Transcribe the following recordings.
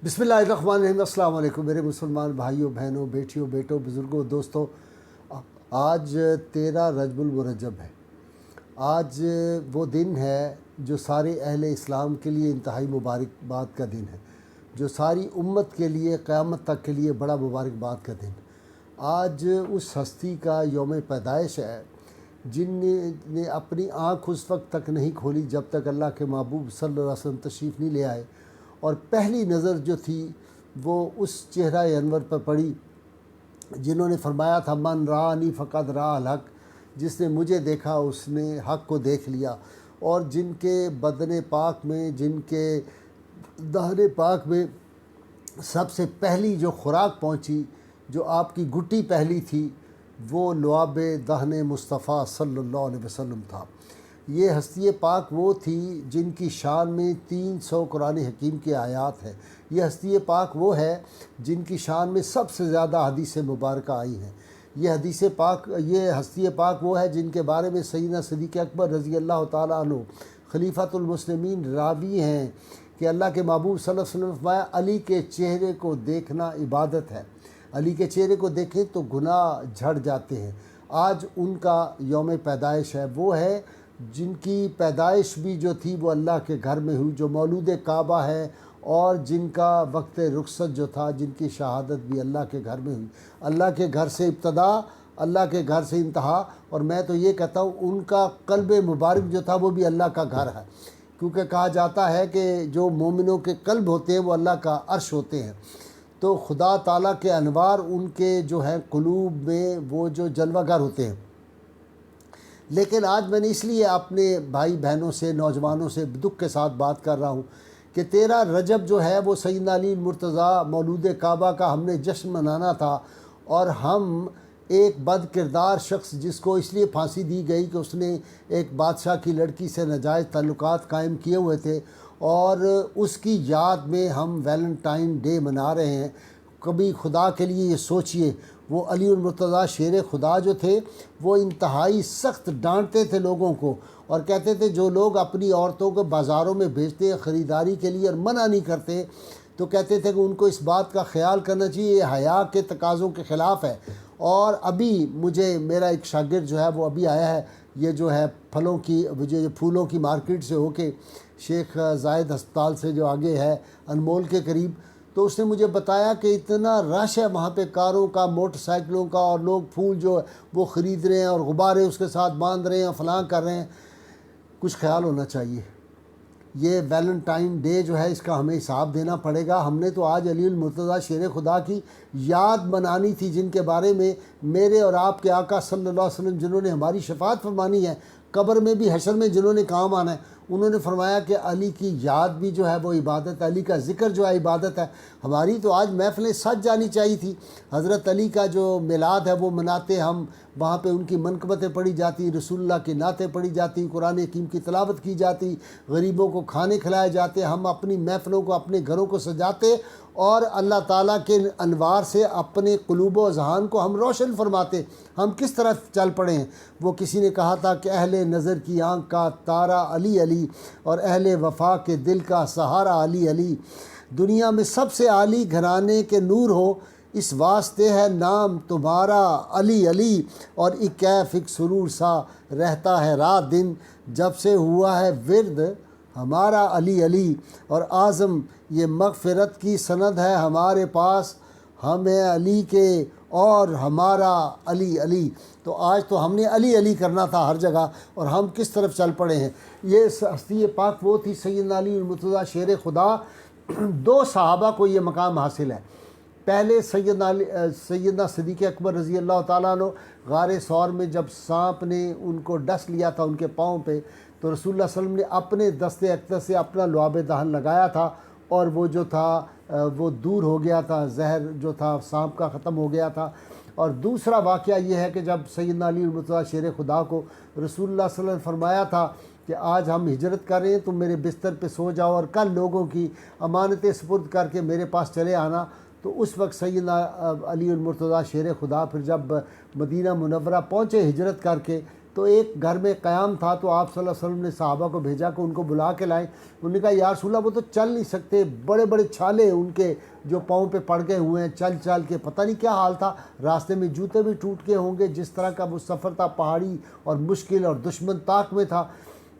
بسم اللہ الرحمن الرحیم۔ السلام علیکم میرے مسلمان بھائیوں بہنوں بیٹیوں بیٹوں بزرگوں دوستوں۔ آج 13 رجب المرجب ہے۔ آج وہ دن ہے جو سارے اہل اسلام کے لیے انتہائی مبارکباد کا دن ہے، جو ساری امت کے لیے قیامت تک کے لیے بڑا مبارکباد کا دن۔ آج اس ہستی کا یوم پیدائش ہے جن نے اپنی آنکھ اس وقت تک نہیں کھولی جب تک اللہ کے محبوب صلی اللہ علیہ وسلم تشریف نہیں لے آئے، اور پہلی نظر جو تھی وہ اس چہرہ انور پر پڑی جنہوں نے فرمایا تھا من رآنی فقد رأى الحق، جس نے مجھے دیکھا اس نے حق کو دیکھ لیا۔ اور جن کے بدن پاک میں، جن کے دہن پاک میں سب سے پہلی جو خوراک پہنچی، جو آپ کی گھٹی پہلی تھی، وہ لعاب دہن مصطفیٰ صلی اللہ علیہ وسلم تھا۔ یہ ہستی پاک وہ تھی جن کی شان میں 300 قرآن حکیم کے آیات ہیں۔ یہ ہستی پاک وہ ہے جن کی شان میں سب سے زیادہ حدیث مبارکہ آئی ہیں۔ یہ ہستی پاک وہ ہے جن کے بارے میں سیدنا صدیق اکبر رضی اللہ تعالیٰ عنہ خلیفۃ المسلمین راوی ہیں کہ اللہ کے محبوب صلی اللہ علیہ وسلم نے فرمایا علی کے چہرے کو دیکھنا عبادت ہے، علی کے چہرے کو دیکھیں تو گناہ جھڑ جاتے ہیں۔ آج ان کا یوم پیدائش ہے۔ وہ ہے جن کی پیدائش بھی جو تھی وہ اللہ کے گھر میں ہوئی، جو مولود کعبہ ہے، اور جن کا وقت رخصت جو تھا، جن کی شہادت بھی اللہ کے گھر میں ہوئی۔ اللہ کے گھر سے ابتدا، اللہ کے گھر سے انتہا، اور میں تو یہ کہتا ہوں ان کا قلب مبارک جو تھا وہ بھی اللہ کا گھر ہے، کیونکہ کہا جاتا ہے کہ جو مومنوں کے قلب ہوتے ہیں وہ اللہ کا عرش ہوتے ہیں۔ تو خدا تعالیٰ کے انوار ان کے جو ہیں قلوب میں وہ جو جلوہ گر ہوتے ہیں۔ لیکن آج میں نے اس لیے اپنے بھائی بہنوں سے، نوجوانوں سے دکھ کے ساتھ بات کر رہا ہوں کہ 13 رجب جو ہے وہ سیدنا علی المرتضیٰ مولود کعبہ کا ہم نے جشن منانا تھا، اور ہم ایک بد کردار شخص جس کو اس لیے پھانسی دی گئی کہ اس نے ایک بادشاہ کی لڑکی سے ناجائز تعلقات قائم کیے ہوئے تھے، اور اس کی یاد میں ہم ویلنٹائن ڈے منا رہے ہیں۔ کبھی خدا کے لیے یہ سوچئے، وہ علی المرتضیٰ شیر خدا جو تھے وہ انتہائی سخت ڈانٹتے تھے لوگوں کو، اور کہتے تھے جو لوگ اپنی عورتوں کو بازاروں میں بھیجتے ہیں خریداری کے لیے اور منع نہیں کرتے، تو کہتے تھے کہ ان کو اس بات کا خیال کرنا چاہیے، یہ حیا کے تقاضوں کے خلاف ہے۔ اور ابھی مجھے میرا ایک شاگرد جو ہے وہ ابھی آیا ہے، یہ جو ہے پھولوں کی مارکیٹ سے ہو کے شیخ زائد ہسپتال سے جو آگے ہے انمول کے قریب، تو اس نے مجھے بتایا کہ اتنا رش ہے وہاں پہ، کاروں کا، موٹر سائیکلوں کا، اور لوگ پھول جو وہ خرید رہے ہیں اور غبارے اس کے ساتھ باندھ رہے ہیں، فلاں کر رہے ہیں۔ کچھ خیال ہونا چاہیے۔ یہ ویلنٹائن ڈے جو ہے اس کا ہمیں حساب دینا پڑے گا۔ ہم نے تو آج علی المرتضیٰ شیر خدا کی یاد منانی تھی، جن کے بارے میں میرے اور آپ کے آقا صلی اللہ علیہ وسلم جنہوں نے ہماری شفاعت فرمانی ہے، قبر میں بھی حشر میں جنہوں نے کام آنا ہے، انہوں نے فرمایا کہ علی کی یاد بھی جو ہے وہ عبادت ہے، علی کا ذکر جو ہے عبادت ہے۔ ہماری تو آج محفلیں سج جانی چاہیے تھی۔ حضرت علی کا جو میلاد ہے وہ مناتے ہم، وہاں پہ ان کی منقبتیں پڑھی جاتی، رسول اللہ کی نعتیں پڑھی جاتی، قرآن حکیم کی تلاوت کی جاتی، غریبوں کو کھانے کھلائے جاتے، ہم اپنی محفلوں کو، اپنے گھروں کو سجاتے، اور اللہ تعالیٰ کے انوار سے اپنے قلوب و اذہان کو ہم روشن فرماتے۔ ہم کس طرح چل پڑے ہیں؟ وہ کسی نے کہا تھا کہ اہل نظر کی آنکھ کا تارا علی علی، اور اہل وفا کے دل کا سہارا علی علی۔ دنیا میں سب سے عالی گھرانے کے نور ہو، اس واسطے ہے نام تمہارا علی علی، اور کیف ایک سرور سا رہتا ہے رات دن، جب سے ہوا ہے ورد ہمارا علی علی، اور اعظم یہ مغفرت کی سند ہے ہمارے پاس، ہم ہیں علی کے اور ہمارا علی علی۔ تو آج تو ہم نے علی علی کرنا تھا ہر جگہ، اور ہم کس طرف چل پڑے ہیں۔ یہ ہستی پاک وہ تھی سیدنا علی المرتضیٰ شیر خدا۔ 2 صحابہ کو یہ مقام حاصل ہے۔ پہلے سیدنا صدیق اکبر رضی اللہ تعالیٰ عنہ غار ثور میں جب سانپ نے ان کو ڈس لیا تھا ان کے پاؤں پہ، تو رسول اللہ صلی اللہ علیہ وسلم نے اپنے دست اقدس سے اپنا لعاب دہن لگایا تھا، اور وہ جو تھا وہ دور ہو گیا تھا، زہر جو تھا سانپ کا ختم ہو گیا تھا۔ اور دوسرا واقعہ یہ ہے کہ جب سیدنا علی المرتضیٰ شیر خدا کو رسول اللہ صلی اللہ علیہ وسلم نے فرمایا تھا کہ آج ہم ہجرت کر رہے ہیں، تم میرے بستر پہ سو جاؤ اور کل لوگوں کی امانتیں سپرد کر کے میرے پاس چلے آنا، تو اس وقت سیدنا علی المرتضیٰ شیر خدا پھر جب مدینہ منورہ پہنچے ہجرت کر کے، تو ایک گھر میں قیام تھا، تو آپ صلی اللہ علیہ وسلم نے صحابہ کو بھیجا کہ ان کو بلا کے لائیں۔ انہوں نے کہا یا رسول اللہ وہ تو چل نہیں سکتے، بڑے بڑے چھالے ان کے جو پاؤں پہ پڑ گئے ہوئے ہیں، چل چل کے پتہ نہیں کیا حال تھا، راستے میں جوتے بھی ٹوٹ کے ہوں گے، جس طرح کا وہ سفر تھا پہاڑی اور مشکل اور دشمن طاق میں تھا۔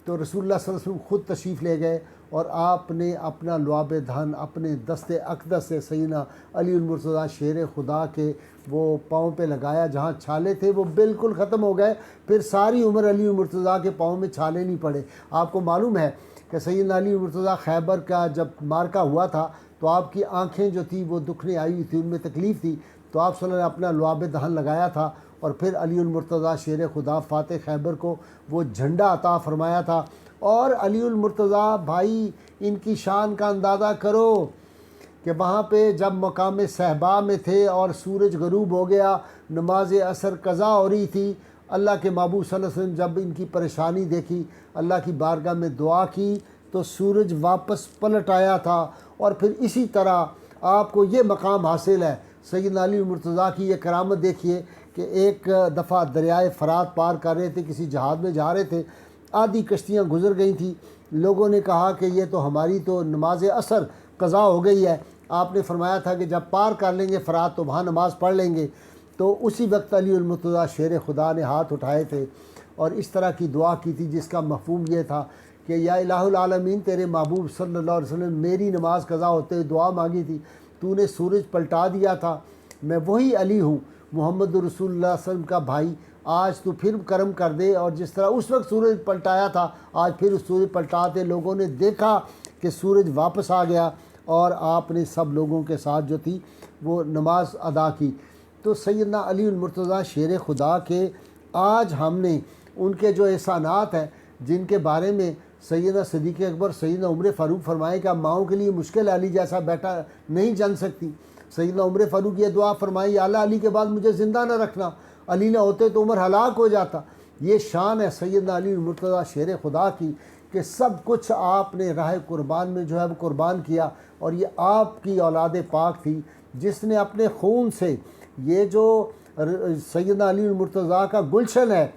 تو رسول اللہ صلی اللہ علیہ وسلم خود تشریف لے گئے اور آپ نے اپنا لعاب دہن اپنے دست اقدس سے سیدنا علی المرتضیٰ شیر خدا کے وہ پاؤں پہ لگایا، جہاں چھالے تھے وہ بالکل ختم ہو گئے، پھر ساری عمر علی المرتضیٰ کے پاؤں میں چھالے نہیں پڑے۔ آپ کو معلوم ہے کہ سیدنا علی المرتضیٰ خیبر کا جب مارکا ہوا تھا تو آپ کی آنکھیں جو تھی وہ دکھنے آئی ہوئی تھی، ان میں تکلیف تھی، تو آپ صلی اللہ علیہ وسلم نے اپنا لعاب دہن لگایا تھا اور پھر علی المرتضیٰ شیر خدا فاتح خیبر کو وہ جھنڈا عطا فرمایا تھا۔ اور علی المرتضیٰ بھائی ان کی شان کا اندازہ کرو کہ وہاں پہ جب مقام صحبا میں تھے اور سورج غروب ہو گیا، نماز عصر قضا ہو رہی تھی، اللہ کے محبوب صلی اللہ علیہ وسلم جب ان کی پریشانی دیکھی، اللہ کی بارگاہ میں دعا کی تو سورج واپس پلٹ آیا تھا۔ اور پھر اسی طرح آپ کو یہ مقام حاصل ہے۔ سیدنا علی المرتضیٰ کی یہ کرامت دیکھیے کہ ایک دفعہ دریائے فرات پار کر رہے تھے، کسی جہاد میں جا رہے تھے، آدھی کشتیاں گزر گئی تھیں، لوگوں نے کہا کہ یہ تو ہماری تو نماز عصر قضا ہو گئی ہے۔ آپ نے فرمایا تھا کہ جب پار کر لیں گے فرات تو وہاں نماز پڑھ لیں گے۔ تو اسی وقت علی المرتضیٰ شیر خدا نے ہاتھ اٹھائے تھے اور اس طرح کی دعا کی تھی جس کا مفہوم یہ تھا کہ یا الہ العالمین، تیرے محبوب صلی اللہ علیہ وسلم میری نماز قضا ہوتے ہوئے دعا مانگی تھی، تو نے سورج پلٹا دیا تھا، میں وہی علی ہوں، محمد رسول اللہ صلی اللہ علیہ وسلم کا بھائی، آج تو پھر کرم کر دے، اور جس طرح اس وقت سورج پلٹایا تھا آج پھر اس سورج پلٹاتے۔ لوگوں نے دیکھا کہ سورج واپس آ گیا اور آپ نے سب لوگوں کے ساتھ جو تھی وہ نماز ادا کی۔ تو سیدنا علی المرتضیٰ شیر خدا کے آج ہم نے ان کے جو احسانات ہیں جن کے بارے میں سیدنا صدیق اکبر سیدنا عمر فاروق فرمائے کہ ماؤں کے لیے مشکل ہے، علی جیسا بیٹا نہیں جن سکتی۔ سیدنا عمر فاروق یہ دعا فرمائی یا اللہ علی کے بعد مجھے زندہ نہ رکھنا، علی نہ ہوتے تو عمر ہلاک ہو جاتا۔ یہ شان ہے سیدنا علی المرتضیٰ شیر خدا کی کہ سب کچھ آپ نے راہ قربان میں جو ہے وہ قربان کیا، اور یہ آپ کی اولاد پاک تھی جس نے اپنے خون سے یہ جو سیدنا علی المرتضیٰ کا گلشن ہے،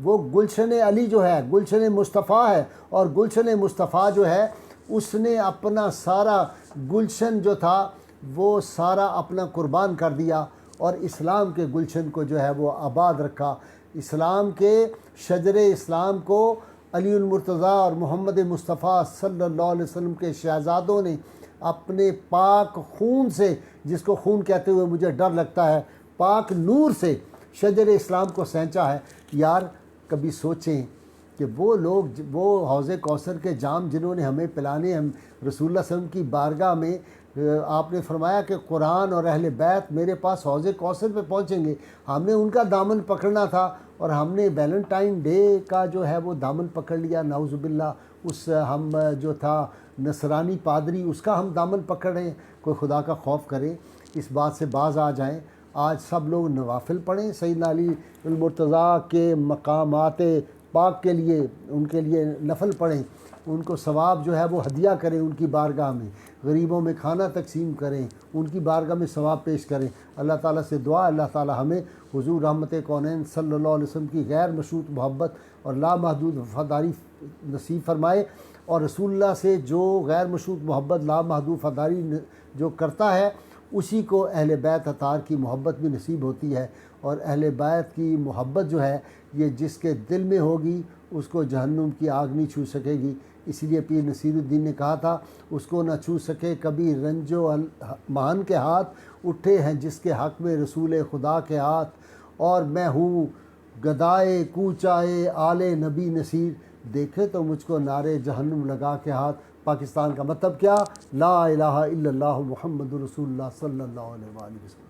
وہ گلشن علی جو ہے گلشن مصطفیٰ ہے، اور گلشن مصطفیٰ جو ہے اس نے اپنا سارا گلشن جو تھا وہ سارا اپنا قربان کر دیا اور اسلام کے گلشن کو جو ہے وہ آباد رکھا۔ اسلام کے شجر اسلام کو علی المرتضیٰ اور محمد مصطفیٰ صلی اللہ علیہ وسلم کے شہزادوں نے اپنے پاک خون سے، جس کو خون کہتے ہوئے مجھے ڈر لگتا ہے، پاک نور سے شجر اسلام کو سینچا ہے۔ یار کبھی سوچیں کہ وہ لوگ، وہ حوض کوثر کے جام جنہوں نے ہمیں پلانے، ہم رسول اللہ صلی اللہ علیہ وسلم کی بارگاہ میں آپ نے فرمایا کہ قرآن اور اہل بیت میرے پاس حوض کوثر پہ پہنچیں گے، ہم نے ان کا دامن پکڑنا تھا اور ہم نے ویلنٹائن ڈے کا جو ہے وہ دامن پکڑ لیا، نعوذ باللہ۔ اس ہم جو تھا نصرانی پادری، اس کا ہم دامن پکڑ رہے ہیں۔ کوئی خدا کا خوف کرے، اس بات سے باز آ جائیں۔ آج سب لوگ نوافل پڑھیں، سیدنا علی المرتضیٰ کے مقامات پاک کے لیے، ان کے لیے نفل پڑھیں، ان کو ثواب جو ہے وہ ہدیہ کریں، ان کی بارگاہ میں غریبوں میں کھانا تقسیم کریں، ان کی بارگاہ میں ثواب پیش کریں۔ اللہ تعالیٰ سے دعا، اللہ تعالیٰ ہمیں حضور رحمت کونین صلی اللہ علیہ وسلم کی غیر مشروط محبت اور لامحدود وفاداری نصیب فرمائے، اور رسول اللہ سے جو غیر مشروط محبت لامحدود وفاداری جو کرتا ہے اسی کو اہل بیت اطہار کی محبت بھی نصیب ہوتی ہے، اور اہل بیت کی محبت جو ہے یہ جس کے دل میں ہوگی اس کو جہنم کی آگ نہیں چھو سکے گی۔ اسی لیے پیر نصیر الدین نے کہا تھا اس کو نہ چھو سکے کبھی رنج و مان کے ہاتھ، اٹھے ہیں جس کے حق میں رسول خدا کے ہاتھ، اور میں ہوں گدائے کوچائے آل نبی نصیر، دیکھے تو مجھ کو نعرے جہنم لگا کے ہاتھ۔ پاکستان کا مطلب کیا؟ لا الہ الا اللہ محمد رسول اللہ صلی اللہ علیہ وآلہ وسلم۔